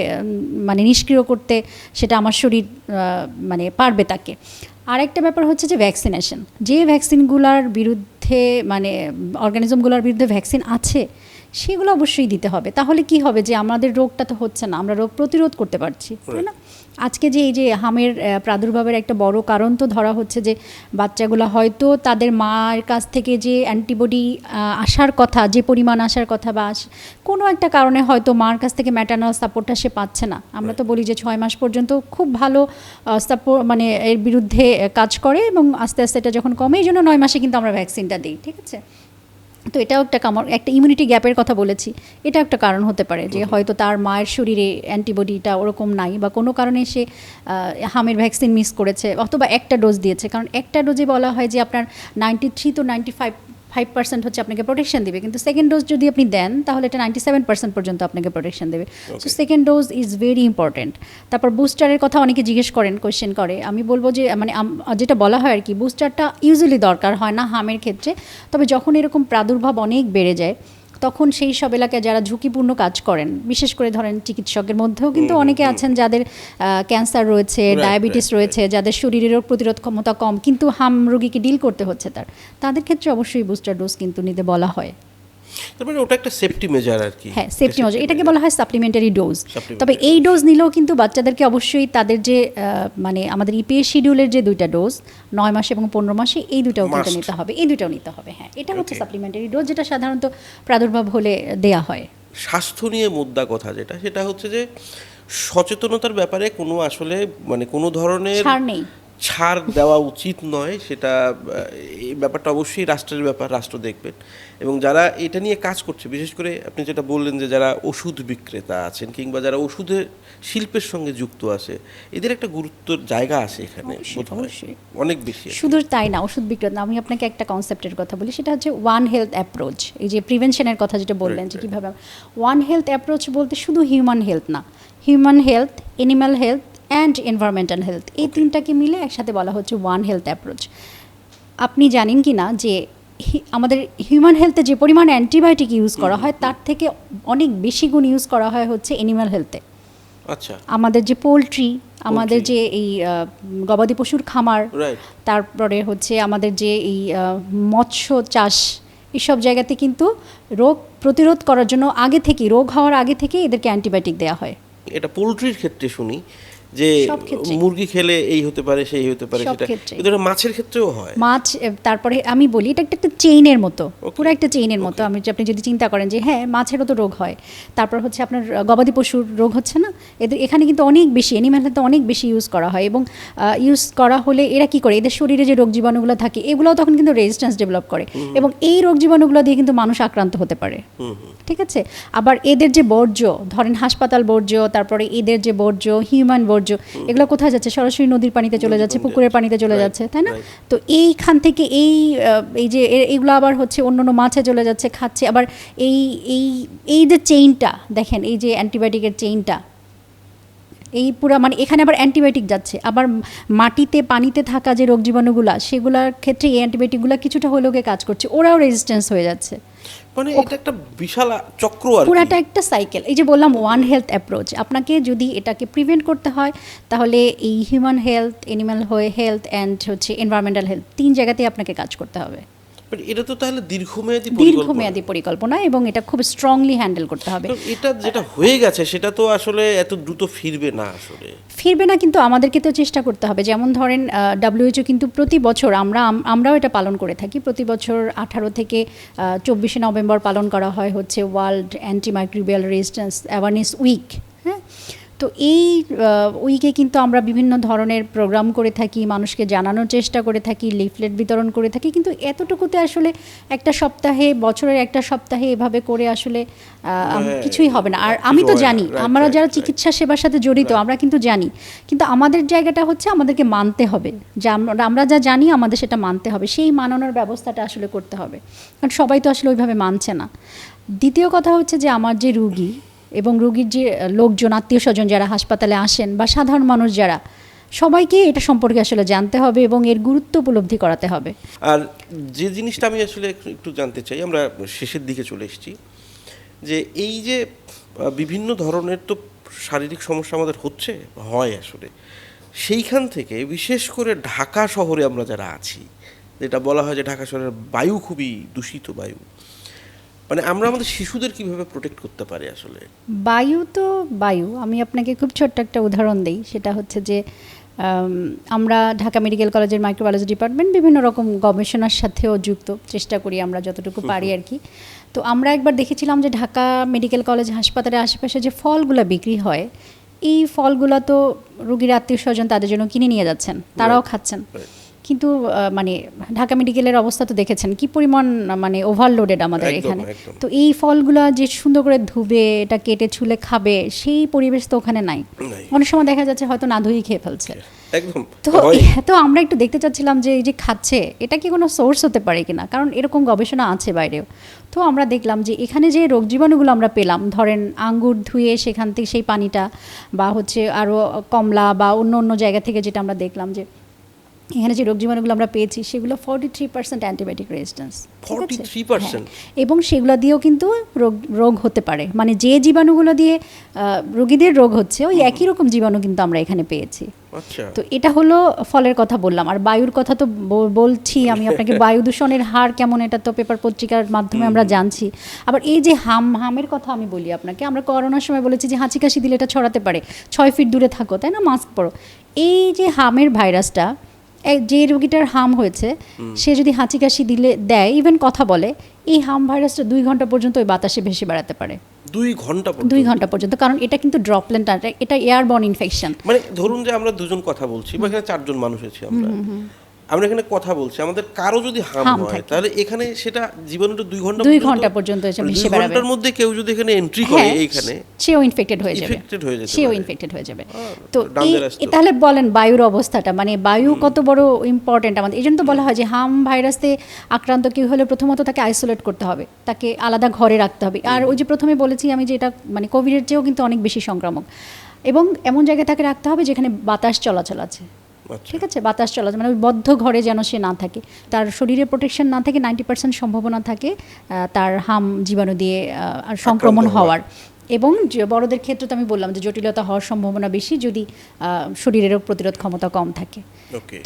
মানে নিষ্ক্রিয় করতে সেটা আমার শরীর মানে পারবে তাকে। আরেকটা ব্যাপার হচ্ছে যে ভ্যাকসিনেশন, যে ভ্যাকসিনগুলোর বিরুদ্ধে মানে অর্গানিজমগুলোর বিরুদ্ধে ভ্যাকসিন আছে সেগুলো অবশ্যই দিতে হবে। তাহলে কি হবে যে আমাদের রোগটা তো হচ্ছে না, আমরা রোগ প্রতিরোধ করতে পারছি, তাই না? আজকে যে এই যে হামের প্রাদুর্ভাবের একটা বড় কারণ তো ধরা হচ্ছে যে বাচ্চাগুলো হয়তো তাদের মায়ের কাছ থেকে যে অ্যান্টিবডি আসার কথা, যে পরিমাণ আসার কথা বা কোনো একটা কারণে হয়তো মার কাছ থেকে ম্যাটার্নাল সাপোর্টটা সে পাচ্ছে না। আমরা তো বলি যে 6 মাস পর্যন্ত খুব ভালো সাপোর্ট মানে এর বিরুদ্ধে কাজ করে এবং আস্তে আস্তে এটা যখন কমে এই জন্য 9 মাসে কিন্তু আমরা ভ্যাকসিনটা দিই, ঠিক আছে? তো এটাও একটা ইমিউনিটি গ্যাপের কথা বলেছি, এটা একটা কারণ হতে পারে যে হয়তো তার মায়ের শরীরে অ্যান্টিবডিটা ওরকম নাই বা কোনো কারণে সে হামের ভ্যাকসিন মিস করেছে অথবা একটা ডোজ দিয়েছে। কারণ একটা ডোজে বলা হয় যে আপনার 93 to 95% হচ্ছে আপনাকে প্রোটেকশন দেবে, কিন্তু সেকেন্ড ডোজ যদি আপনি দেন তাহলে এটা 97% পর্যন্ত আপনাকে প্রোটেকশন দেবে। So second dose is very important. তারপর বুস্টারের কথা অনেকে জিজ্ঞেস করেন, কোয়েশ্চেন করে, আমি বলবো যে মানে যেটা বলা হয় আর কি, বুস্টারটা ইউজুয়ালি দরকার হয় না হামের ক্ষেত্রে, তবে যখন এরকম প্রাদুর্ভাব অনেক বেড়ে যায় তখন সেই সব এলাকায় যারা ঝুঁকিপূর্ণ কাজ করেন, বিশেষ করে ধরেন চিকিৎসকের মধ্যেও কিন্তু অনেকে আছেন যাদের ক্যান্সার রয়েছে, ডায়াবেটিস রয়েছে, যাদের শরীরে রোগ প্রতিরোধ ক্ষমতা কম কিন্তু হাম রোগীকে ডিল করতে হচ্ছে তাদের ক্ষেত্রে অবশ্যই বুস্টার ডোজ কিন্তু নিতে বলা হয়। তার মানে ওটা একটা সেফটি মেজার আর কি। হ্যাঁ, সেফটি মেজার, এটাকে বলা হয় সাপ্লিমেন্টারি ডোজ। তবে এই ডোজ নিলেও কিন্তু বাচ্চাদেরকে অবশ্যই তাদের যে মানে আমাদের ইপিএস শিডিউলের যে 2টা ডোজ 9 মাসে এবং 15 মাসে এই দুটাও কিন্তু নিতে হবে, এই দুটাও নিতে হবে। হ্যাঁ, এটা হচ্ছে সাপ্লিমেন্টারি ডোজ যেটা সাধারণত প্রাদুর্ভাব হলে দেয়া হয়। স্বাস্থ্য নিয়ে মুদ্রা কথা যেটা, সেটা হচ্ছে যে সচেতনতার ব্যাপারে কোনো আসলে মানে কোনো ধরনের ছাড় নেই, ছাড় দেওয়া উচিত নয়। সেটা এই ব্যাপারটা অবশ্যই রাষ্ট্রের ব্যাপার, রাষ্ট্র দেখবেন। এবং যারা এটা নিয়ে কাজ করছে, বিশেষ করে আপনি যেটা বললেন যে যারা ওষুধ বিক্রেতা আছেন কিংবা যারা ওষুধের শিল্পের সঙ্গে যুক্ত আছে, এদের একটা গুরুত্বর জায়গা আছে এখানে, অবশ্যই অনেক বেশি। শুধু তাই না, ওষুধ বিক্রেতা, আমি আপনাকে একটা কনসেপ্টের কথা বলি, সেটা হচ্ছে ওয়ান হেলথ অ্যাপ্রোচ। এই যে প্রিভেনশনের কথা যেটা বললেন যে কীভাবে ওয়ান হেলথ অ্যাপ্রোচ বলতে শুধু হিউম্যান হেলথ না, human health, animal health and environmental health, এই তিনটাকে মিলে একসাথে বলা হচ্ছে ওয়ান হেলথ অ্যাপ্রোচ। আপনি জানেন কি না যে আমাদের হিউম্যান হেলথে যে পরিমাণ অ্যান্টিবায়োটিক ইউজ করা হয় তার থেকে অনেক বেশি গুণ ইউজ করা হয় হচ্ছে অ্যানিম্যাল হেলথে। আচ্ছা, আমাদের যে পোলট্রি, আমাদের যে এই গবাদি পশুর খামার, তারপরে হচ্ছে আমাদের যে এই মৎস্য চাষ, এইসব জায়গাতে কিন্তু রোগ প্রতিরোধ করার জন্য আগে থেকে, রোগ হওয়ার আগে থেকে এদেরকে অ্যান্টিবায়োটিক দেওয়া হয়। এটা পোলট্রির ক্ষেত্রে শুনি যে মুরগি খেলে এই হতে পারে, সেই হতে পারে, সেটা কিন্তু এটা মাছের ক্ষেত্রেও হয়। মাছ, তারপরে আমি বলি এটা একটা চেইনের মতো, পুরো একটা চেইনের মতো। আপনি যদি চিন্তা করেন যে হ্যাঁ মাছেরও তো রোগ হয়, তারপর হচ্ছে আপনার গবাদি পশুর রোগ হচ্ছে না, এদের এখানে কিন্তু অনেক বেশি অ্যানিম্যাল হেলথে অনেক বেশি ইউজ করা হয়। এবং ইউজ করা হলে এরা কি করে, এদের শরীরে যে রোগ জীবাণুগুলো থাকে এগুলোও তখন কিন্তু রেজিস্ট্যান্স ডেভেলপ করে এবং এই রোগ জীবাণুগুলো দিয়ে কিন্তু মানুষ আক্রান্ত হতে পারে, ঠিক আছে? আবার এদের যে বর্জ্য, ধরেন হাসপাতাল বর্জ্য, তারপরে এদের যে বর্জ্য, হিউম্যান বর্জ্য, এগুলো কোথায় যাচ্ছে? সরাসরি নদীর পানিতে চলে যাচ্ছে, পুকুরের পানিতে চলে যাচ্ছে, তাই না? তো এইখান থেকে এই যে এইগুলো আবার হচ্ছে অন্য মাছে চলে যাচ্ছে, খাচ্ছে। আবার এই এই এই যে চেইনটা দেখেন, এই যে অ্যান্টিবায়োটিকের চেইনটা, এই পুরো মানে এখানে আবার অ্যান্টিবায়োটিক যাচ্ছে, আবার মাটিতে পানিতে থাকা যে রোগ জীবাণুগুলা সেগুলোর ক্ষেত্রে এই অ্যান্টিবায়োটিকগুলো কিছুটা হলেও কাজ করছে, ওরাও রেজিস্ট্যান্স হয়ে যাচ্ছে। মানে এটা একটা বিশাল চক্র আর পুরাটা একটা সাইকেল। এই যে বললাম ওয়ান হেলথ অ্যাপ্রোচ, আপনাকে যদি এটাকে প্রিভেন্ট করতে হয় তাহলে এই human health, animal health and হচ্ছে এনভায়রনমেন্টাল হেলথ, 3 জায়গাতেই আপনাকে কাজ করতে হবে। এটা তো তাহলে দীর্ঘমেয়াদী পরিকল্পনা এবং এটা খুব স্ট্রংলি হ্যান্ডেল করতে হবে। এটা যেটা হয়ে গেছে সেটা তো আসলে এত দ্রুত ফিরবে না, কিন্তু আমাদেরকে তো চেষ্টা করতে হবে। যেমন ধরেন WHO কিন্তু প্রতি বছর আমরাও এটা পালন করে থাকি, প্রতি বছর 18 থেকে 24 নভেম্বর পালন করা হয় হচ্ছে world antimicrobial resistance awareness week. হ্যাঁ, তো এই উইকে কিন্তু আমরা বিভিন্ন ধরনের প্রোগ্রাম করে থাকি, মানুষকে জানানোর চেষ্টা করে থাকি, লিফলেট বিতরণ করে থাকি, কিন্তু এতটুকুতে আসলে একটা সপ্তাহে, বছরের একটা সপ্তাহে এভাবে করে আসলে কিছুই হবে না। আর আমি তো জানি, আমরা যারা চিকিৎসা সেবার সাথে জড়িত আমরা কিন্তু জানি, কিন্তু আমাদের জায়গাটা হচ্ছে আমাদেরকে মানতে হবে, যে আমরা যা জানি আমাদের সেটা মানতে হবে, সেই মানানোর ব্যবস্থাটা আসলে করতে হবে, কারণ সবাই তো আসলে ওইভাবে মানছে না। দ্বিতীয় কথা হচ্ছে যে আমার যে রুগী এবং রোগীর যে লোকজন, আত্মীয় স্বজন যারা হাসপাতালে আসেন বা সাধারণ মানুষ যারা, সবাইকে এটা সম্পর্কে আসলে জানতে হবে এবং এর গুরুত্ব উপলব্ধি করাতে হবে। আর যে জিনিসটা আমি আসলে একটু জানতে চাই, আমরা শেষের দিকে চলে এসেছি, যে এই যে বিভিন্ন ধরনের তো শারীরিক সমস্যা আমাদের হচ্ছে, হয় আসলে, সেইখান থেকে বিশেষ করে ঢাকা শহরে আমরা যারা আছি, যেটা বলা হয় যে ঢাকা শহরের বায়ু খুবই দূষিত বায়ু, মানে আমরা আমাদের শিশুদের কিভাবে প্রোটেক্ট করতে পারি আসলে? বায়ু তো বায়ু, আমি আপনাকে খুব ছোট্ট একটা উদাহরণ দিই, সেটা হচ্ছে যে আমরা ঢাকা মেডিকেল কলেজের মাইক্রোবায়োলজি ডিপার্টমেন্ট বিভিন্ন রকম গবেষণার সাথেও যুক্ত, চেষ্টা করি আমরা যতটুকু পারি আর কি। তো আমরা একবার দেখেছিলাম যে ঢাকা মেডিকেল কলেজ হাসপাতালের আশেপাশে যে ফলগুলো বিক্রি হয়, এই ফলগুলো তো রোগীর আত্মীয় স্বজন তাদের জন্য কিনে নিয়ে যাচ্ছেন, তারাও খাচ্ছেন, কিন্তু মানে ঢাকা মেডিকেলের অবস্থা তো দেখেছেন কি পরিমাণ মানে ওভারলোডেড আমাদের এখানে। তো এই ফলগুলো যে সুন্দর করে ধুবে, এটা কেটে ছুলে খাবে, সেই পরিবেশ তো ওখানে নাই। অনেক সময় দেখা যাচ্ছে হয়তো না ধুয়েই খেয়ে ফেলছে। একদম। তো আমরা একটু দেখতে চাচ্ছিলাম যে এই যে খাচ্ছে, এটা কি কোনো সোর্স হতে পারে কিনা, কারণ এরকম গবেষণা আছে বাইরেও। তো আমরা দেখলাম যে এখানে যে রোগ জীবাণুগুলো আমরা পেলাম, ধরেন আঙ্গুর ধুয়ে সেখান থেকে সেই পানিটা, বা হচ্ছে আরও কমলা বা অন্য অন্য জায়গা থেকে যেটা আমরা দেখলাম যে এখানে যে রোগ জীবাণুগুলো আমরা পেয়েছি, সেগুলো 43% অ্যান্টিবায়োটিক রেজিস্ট্যান্স। 43%? এবং সেগুলো দিয়েও কিন্তু রোগ হতে পারে, মানে যে জীবাণুগুলো দিয়ে রোগীদের রোগ হচ্ছে, ওই একই রকম জীবাণু কিন্তু আমরা এখানে পেয়েছি। আচ্ছা। তো এটা হলো ফলের কথা বললাম। আর বায়ুর কথা তো বলছি আমি আপনাকে, বায়ু দূষণের হার কেমন এটা তো পেপার পত্রিকার মাধ্যমে আমরা জানছি। আবার এই যে হামের কথা আমি বলি আপনাকে, আমরা করোনার সময় বলেছি যে হাঁচি কাশি দিলে এটা ছড়াতে পারে, 6 ফিট দূরে থাকো, তাই না, মাস্ক পরো। এই যে হামের ভাইরাসটা, যে রোগীটার হাম হয়েছে, সে যদি হাঁচি কাশি দেয়, ইভেন কথা বলে, এই হাম ভাইরাসটা 2 ঘন্টা পর্যন্ত ওই বাতাসে ভেসে বেড়াতে পারে। 2 ঘন্টা পর্যন্ত, কারণ এটা কিন্তু ড্রপলেট, এটা এয়ারবর্ন ইনফেকশন। মানে ধরুন যে আমরা দুজন কথা বলছি, বা এখানে 4 জন মানুষ আছি, আমরা এখানে কথা বলছি, আমাদের কারো যদি হাম হয়, তাহলে এখানে সেটা জীবাণুটা 2 ঘন্টা পর্যন্ত ভেসে বেড়াবে। 2 ঘন্টার মধ্যে কেউ যদি এখানে এন্ট্রি করে, এইখানে সেও ইনফেক্টেড হয়ে যাবে। তো তাহলে বলেন বায়ুর অবস্থাটা, মানে বায়ু কত বড় ইম্পর্টেন্ট আমাদের। এই জন্য তো বলা হয় যে হাম ভাইরাসে আক্রান্ত কেউ হলে প্রথমত তাকে আইসোলেট করতে হবে, তাকে আলাদা ঘরে রাখতে হবে। আর ওই যে প্রথমে বলেছি আমি যে এটা মানে কোভিডের চেয়েও কিন্তু অনেক বেশি সংক্রামক, এবং এমন জায়গায় তাকে রাখতে হবে যেখানে বাতাস চলাচল আছে। ঠিক আছে, বাতাস চলাচল, মানে ওই বদ্ধ ঘরে যেন সে না থাকে, তার শরীরে প্রোটেকশন না থাকে, 90% সম্ভাবনা থাকে তার হাম জীবাণু দিয়ে সংক্রমণ হওয়ার। এবং বড়দের ক্ষেত্রে তো আমি বললাম যে জটিলতা হওয়ার সম্ভাবনা বেশি যদি শরীরের রোগ প্রতিরোধ ক্ষমতা কম থাকে।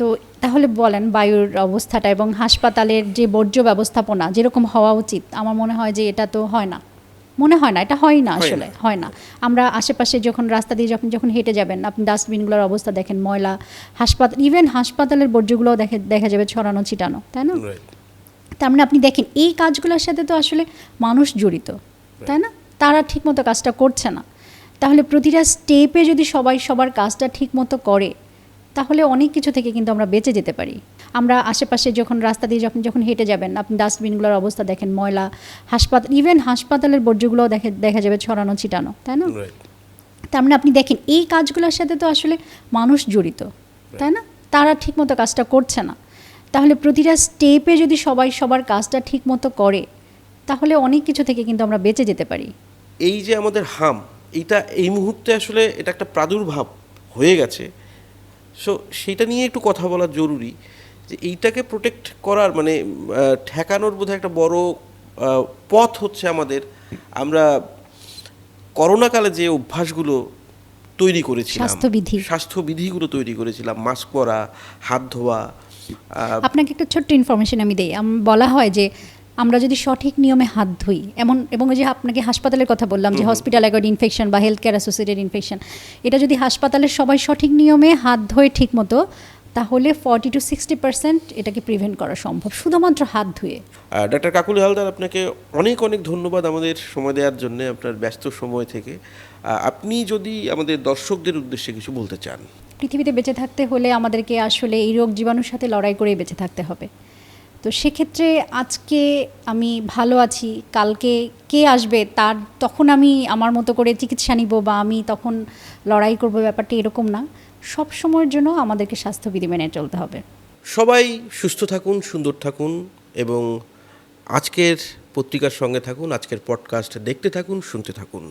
তো তাহলে বলেন বায়ুর অবস্থাটা এবং হাসপাতালের যে বর্জ্য ব্যবস্থাপনা যেরকম হওয়া উচিত, আমার মনে হয় যে এটা তো হয় না, এটা হয় না, আসলে হয় না। আমরা আশেপাশে যখন রাস্তা দিয়ে যখন হেঁটে যাবেন, আপনি ডাস্টবিনগুলোর অবস্থা দেখেন, ময়লা, ইভেন হাসপাতালের বর্জ্যগুলোও দেখা যাবে ছড়ানো ছিটানো, তাই না? তার মানে আপনি দেখেন এই কাজগুলোর সাথে তো আসলে মানুষ জড়িত, তাই না? তারা ঠিকমতো কাজটা করছে না। তাহলে প্রতিটা স্টেপে যদি সবাই সবার কাজটা ঠিকমতো করে, তাহলে অনেক কিছু থেকে কিন্তু আমরা বেঁচে যেতে পারি। আমরা আশেপাশে যখন রাস্তা দিয়ে যখন হেঁটে যাবেন, আপনি ডাস্টবিনগুলোর অবস্থা দেখেন, ময়লা, ইভেন হাসপাতালের বর্জ্যগুলোও দেখা যাবে ছড়ানো ছিটানো, তাই না? তার মানে আপনি দেখেন এই কাজগুলোর সাথে তো আসলে মানুষ জড়িত, তাই না? তারা ঠিকমতো কাজটা করছে না। তাহলে প্রতিটা স্টেপে যদি সবাই সবার কাজটা ঠিকমতো করে, তাহলে অনেক কিছু থেকে কিন্তু আমরা বেঁচে যেতে পারি। এই যে আমাদের হাম, এইটা এই মুহূর্তে আসলে এটা একটা প্রাদুর্ভাব হয়ে গেছে, সো সেটা নিয়ে একটু কথা বলা জরুরি, যে এইটাকে প্রোটেক্ট করার মানে ঠেকানোর বোধহয় একটা বড় পথ হচ্ছে আমাদের, আমরা করোনাকালে যে অভ্যাসগুলো তৈরি করেছিলাম, স্বাস্থ্যবিধিগুলো তৈরি করেছিলাম, মাস্ক পরা, হাত ধোয়া। আপনাকে একটা ছোট্ট ইনফরমেশন আমি দিই। বলা হয় যে আমরা যদি সঠিক নিয়মে হাত ধুই, এবং যে আপনাকে হাসপাতালের কথা বললাম যে হসপিটাল অ্যাকোয়ার্ড ইনফেকশন বা হেলথ কেয়ার অ্যাসোসিয়েটেড ইনফেকশন, এটা যদি হাসপাতালের সবাই সঠিক নিয়মে হাত ধোয় ঠিক মতো, তাহলে 40-60% এটাকে প্রিভেন্ট করা সম্ভব শুধুমাত্র হাত ধুয়ে। ডাক্তার কাকুলি হালদার, আপনাকে অনেক অনেক ধন্যবাদ আমাদের সময় দেওয়ার জন্য, আপনার ব্যস্ত সময় থেকে। আপনি যদি আমাদের দর্শকদের উদ্দেশ্যে কিছু বলতে চান। পৃথিবীতে বেঁচে থাকতে হলে আমাদেরকে আসলে এই রোগ জীবাণুর সাথে লড়াই করেই বেঁচে থাকতে হবে। তো সেক্ষেত্রে আজকে আমি ভালো আছি, কালকে কে আসবে তখন আমি আমার মতো করে চিকিৎসা নিব বা আমি তখন লড়াই করব, ব্যাপারটা এরকম না। সব সময়ের জন্য আমাদেরকে স্বাস্থ্যবিধি মেনে চলতে হবে। সবাই সুস্থ থাকুন, সুন্দর থাকুন এবং আজকের পত্রিকার সঙ্গে থাকুন, আজকের পডকাস্ট দেখতে থাকুন, শুনতে থাকুন।